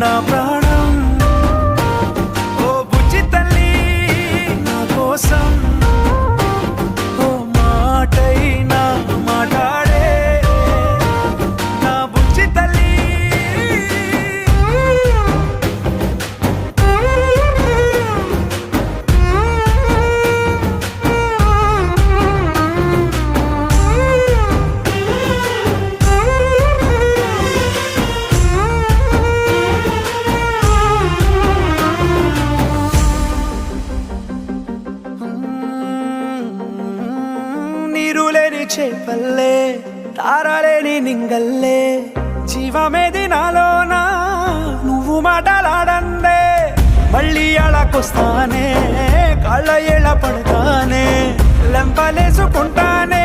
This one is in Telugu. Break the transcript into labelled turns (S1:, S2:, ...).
S1: నా ప్రాణం ఓ బుజ్జి తల్లి నా కోసం ఓ మాటైనా మాట్లాడే నా బుజ్జి తల్లి. నీరులేని చేపల్లే తారలేని నింగల్లే జీవమేది నాలోనా నువ్వు మాటలాడందే మళ్ళీ అళకొస్తానే కాళ్ళ ఎళ్ళ పడతానే లెంపలేసుకుంటానే